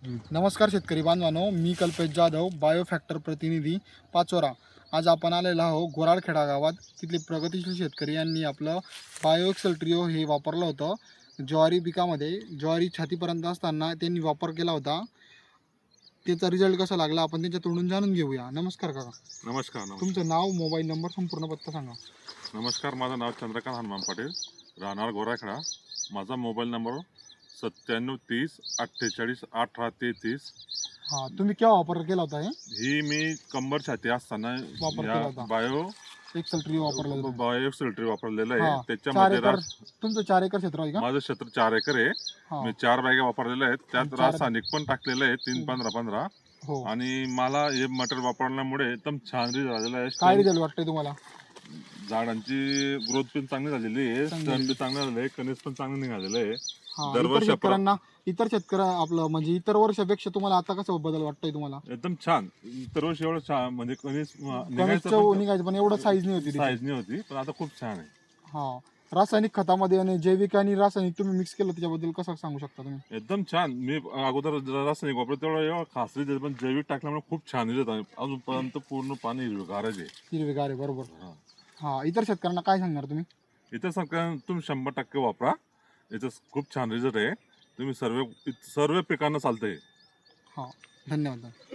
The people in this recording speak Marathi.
नमस्कार शेतकरी बांधवांनो, मी कल्पेश जाधव, बायोफॅक्टर प्रतिनिधी पाचोरा. आज आपण आलेलो आहो गोराळखेडा गावात. तिथले प्रगतिशील शेतकरी यांनी आपलं बायोएक्सेल ट्रिओ हे वापरलं होतं. ज्वारी पिकामध्ये ज्वारी छातीपर्यंत असताना त्यांनी वापर केला होता. त्याचा रिझल्ट कसा लागला आपण त्यांच्या तोंडून जाणून घेऊया. नमस्कार काका. नमस्कार. तुमचं नाव, मोबाईल नंबर, संपूर्ण पत्ता सांगा. नमस्कार, माझं नाव चंद्रकांत हनुमान पाटील, राहणार गोराळखेडा. माझा मोबाईल नंबर 9730481833. हां, तुम्ही केव्हा वापर केला होता? ही मी कंबर छाती असताना वापर केला होता. बायो एक्सेल ट्रिओ वापरला होता. बायोएक्सेल वापरलेलं हां, आहे. त्याच्यामध्ये तुमचं 4 एकर क्षेत्र आहे का? माझं क्षेत्र 4 एकर आहे. हां, मी 4 बॅगा वापरलेल्या आहेत. त्यात चार- रासायनिक पण टाकलेलं आहे 3-15-15. हो. आणि मला हे मटेरियल वापरल्यामुळे एकदम छान रिझल्ट झालेला काय आहे. रिझल्ट वाटतंय तुम्हाला? झाडांची ग्रोथ पण चांगली झालेली आहे, स्टर्न बी चांगलं झालं आहे, कणीस पण चांगलं निघालेलं आहे. हां, दरवर्षी इतर शेतकऱ्या आपलं म्हणजे इतर वर्षापेक्षा तुम्हाला आता कसं बदल वाटतंय तुम्हाला? एकदम छान. इतर वर्षी एवढं छान म्हणजे कणीस निघायचं पण एवढं साईज नाही होती. साईज नाही होती, पण आता खूप छान आहे. हा, रासायनिक खतामध्ये आणि जैविक आणि रासायनिक तुम्ही मिक्स केलं, त्याच्याबद्दल कसं सांगू शकता तुम्ही? एकदम छान. मी अगोदर रासायनिक वापरत तेवढं एवढं खास रिझल्ट, पण जैविक टाकल्यामुळे खूप छान रिझल्ट आहे. अजूनपर्यंत पूर्ण पाणी हिरवेगारच आहे. हिरवेगार आहे, बरोबर. हा. हा, इतर शेतकऱ्यांना काय सांगणार तुम्ही? इथं सगळ्यांना तुम्ही 100% वापरा. याचं खूप छान रिझल्ट आहे. तुम्ही सर्व पिकांना चालतंय. हा, धन्यवाद.